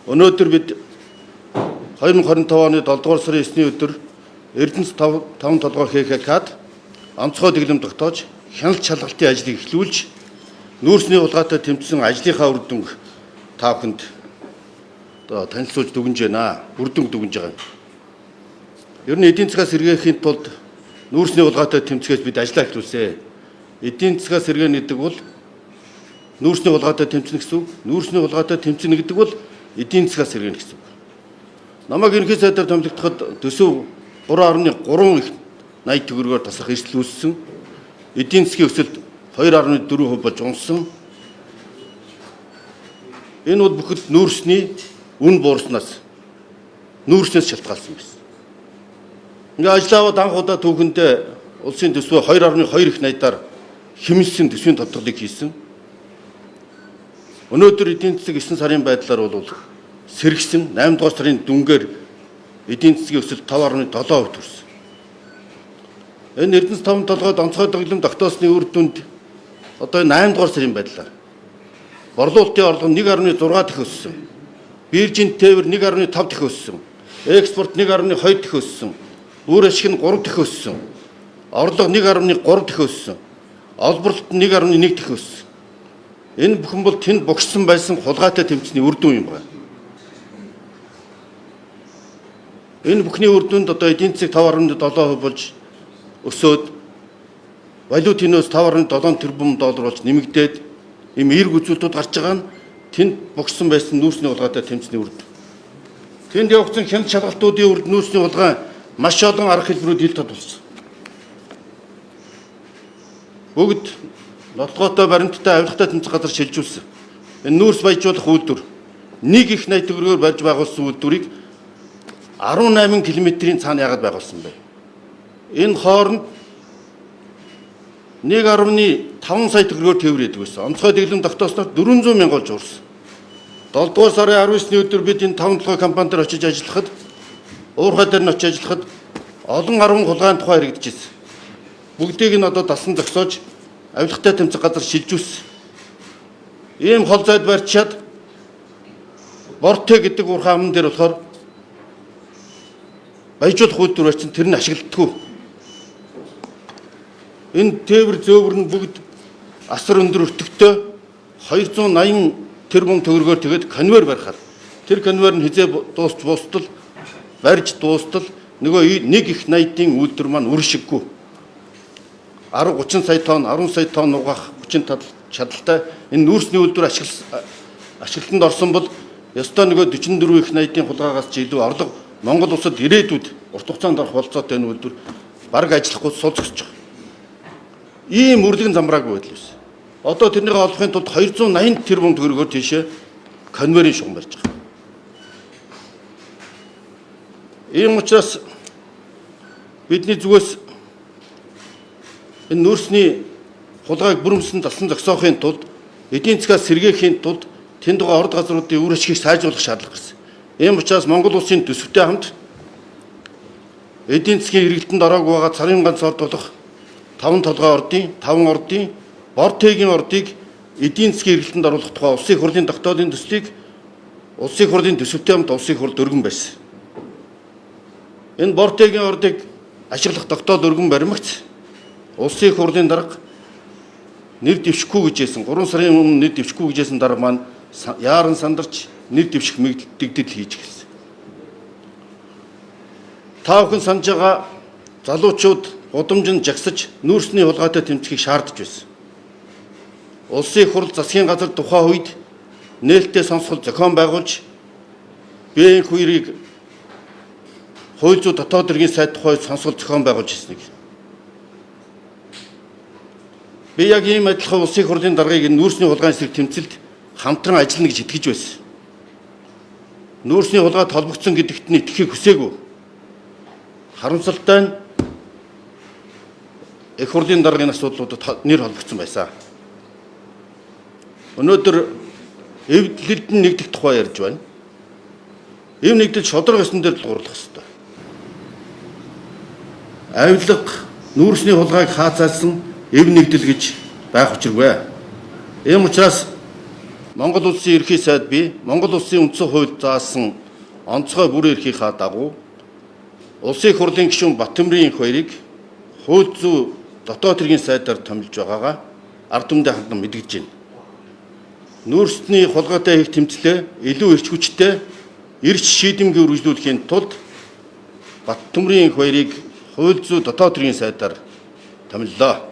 Өнөөдөр бид 2025 оны 7 дугаар сарын 9-ний өдөр Эрдэнэс 5 толгой ХКК-д онцгой дэглэм тогтоож хяналт шалгалтын ажлыг эхлүүлж нүүрсний хулгайтай тэмцсэн ажлынхаа үр дүнг та бүхэнд танилцуулж дүгнэж байна. Үр дүнг дүгнэж байгаа. Ер нь эдийн засгаас сэргээхийн тулд нүүрсний хулгайтай тэмцгээс бид ажиллаа эхлүүлсэн. Эдийн засгаас сэргээнэ гэдэг бол нүүрсний хулгайтай тэмцэнэ гэсэн үг. Нүүрсний хулгайтай тэмцэнэ гэдэг бол эдийн засгаас сэргээнэ гэсэн үг. Намайг ерөнхий сайдаар томилогдоход төсөв 3.3 их 80 төгрөгөөр тасрах эрсдэл үүссэн. Эдийн засгийн өсөлт 2.4% болж унсан. Энэ бол бүхэл нүүрсний үн буурснаас нүүрснээс шалтгаалсан байсан. Ингээ ажил аваад анх удаа түүхэндээ улсын төсвөө 2.2 их 80-аар хэмнэлсэн төсвийн тодорхойлыг хийсэн. Өнөөдөр эдийн засаг 9 сарын байдлаар бол сэргсэн 8 дугаар сарын дүнгээр эдийн засгийн өсөлт 5.7% төрсөн. Энэ Эрдэнэс 5 толгойд онцгой дэглэм тогтоосны үр дүнд одоо 8 дугаар сарын байдлаар борлуулалтын орлого 1.6 дахин өссөн. Биржийн тээвэр 1.5 дахин өссөн. Экспорт 1.2 дахин өссөн. Үр ашиг нь 3 дахин өссөн. Орлого 1.3 дахин өссөн. Олборлолт 1.1 дахин өссөн. Энэ бүхэн бол тэнд богшсон байсан хулгайтай тэмцэний үр дүн юм байна. Энэ бүхний үр дүнд одоо эдийн засаг 5.7% болж өсөөд валютын нөөц 5.7 тэрбум доллар болж нэмэгдээд ийм эерэг үзүүлэлтүүд гарч байгаа нь тэнд богшсон байсан нүүрсний хулгайтай тэмцэний үр дүн. Тэнд явагдсан хяналт шалгалтуудын үр дүн нүүрсний хулгай маш олон арга хэлбэрүүд хил тод болсон. Бүгд нотлоготой баримттай авилгатай тэмцэх газар шилжүүлсэн. Энэ нүүрс баяжуулах үйлдвэр 1 их 80 төгрөгөөр барьж байгуулсан үйлдвэрийг 18 км-ийн цаана яагаад байгуулсан бэ? Энэ хооронд 1.5 сая төгрөгөөр тээвэр хийдэг байсан. Онцгой дэглэм тогтоосноор 400 мянга болж уурсан. 7 дугаар сарын 19-ний өдөр бид энэ 5 толгой компанид очиж ажиллахад, уурхай дээр нь очиж ажиллахад олон 10 хулгайн тухай яригдчихсэн. Бүгдийг нь одоо дасан зогсоож авилгатай тэмцэх газар шилжүүлсэн. Ийм хол зайд барьчаад борте гэдэг уурхай аман дээр болохоор баяжуулах үйлдвэр барьсан тэр нь ашигладаггүй. Энэ тээвэр зөөвөр нь бүгд асар өндөр өртөгтэй 280 тэрбум төгрөгөөр тэгээд конвейер барихаар тэр конвейер нь хизээ дуусч буустал барьж дуустал нөгөө 1 их 80-ийн үйлдвэр маань үршиггүй 30 сая тонн 10 сая тонн угаах хүчин чадалтай энэ нүүрсний үйлдвэр ашиглалтанд орсон бол ёстой нөгөө 44 их 80-ийн хулгайгаас ч илүү орлого Монгол улсад ирээдүйд урт хугацаанд орох болцоотой энэ үйлдвэр бараг ажиллахгүй сул зогсож байгаа. Ийм үрлэгэн замбраагүй байдал байсан. Одоо тэрнийг олохын тулд 280 тэрбум төгрөгөөр тийшээ конвейерийн шугам барьж байгаа. Ийм учраас бидний зүгээс энэ нүүрсний хулгайг бүрэмсэн талсан зогсоохын тулд эдийн засгаас сэргээхийн тулд тэнд байгаа орд газруудын үр ашгийг сайжруулах шаардлага гарсан. Ийм учраас Монгол улсын төсөвтэй хамт эдийн засгийн эргэлтэнд ороогүй байгаа царийн ганц орд болох 5 толгой ордын 5 ордын бортегийн ордыг эдийн засгийн эргэлтэнд оруулах тухай улсын хурлын тогтоолын төслийг улсын хурлын төсөвтэй хамт улсын хурл өргөн байсан. Энэ бортегийн ордыг ашиглах тогтоол өргөн баримтгц улсын хурлын дарга нэр дэвшихгүй гэжсэн 3 сарын өмнө нэр дэвшихгүй гэжсэн дарга маань яаран сандарч нэр дэвших мэдээлэл хийж гэлсэн. Та бүхэн санаж байгаа залуучууд удамжинд жагсаж нүүрсний хулгайтай тэмцэхийг шаардж байсан. Улсын хурл засгийн газар тухайн үед нээлттэй сонсгол зохион байгуулж биеийн хуурийг хууль зүйн дотоод иргэн сайд тухай сонсгол зохион байгуулж ирснийг. Би яг ийм адилхан улсын хурлын даргаыг нүүрсний хулгайн эсрэг тэмцэлд хамтран ажиллана гэж итгэж байсан. Нүүрсний хулгайд холбогдсон гэдэгт нь итгэхийг хүсээгүй. Харамсалтай нь их хурлын даргын асуудлуудад нэр холбогдсон байсан. Өнөөдөр эвдлэлд нь нэгдэх тухай ярьж байна. Эв нэгдэл шодрог ёсон дээр тулгуурлах ёстой. Авилга нүүрсний хулгайг хаацаалсан эв нэгдэл гэж байх учиргүй. Ийм учраас Монгол улсын ерхий сайд бий Монгол улсын үндсэн хуульд заасан онцгой бүр эрхийнхаа дагуу Улсын их хурлын гишүүн Баттөмрийн их баярыг хууль зүйн дотоод хэргийн сайдаар томилж байгаагаа ард түмэндээ хандан мэдгэж байна. Нүүрсний хулгайтай их тэмцлээ илүү эрч хүчтэй эрч шийдэмгий үргэлжлүүлэхийн тулд Баттөмрийн их баярыг хууль зүйн дотоод хэргийн сайдаар томиллоо.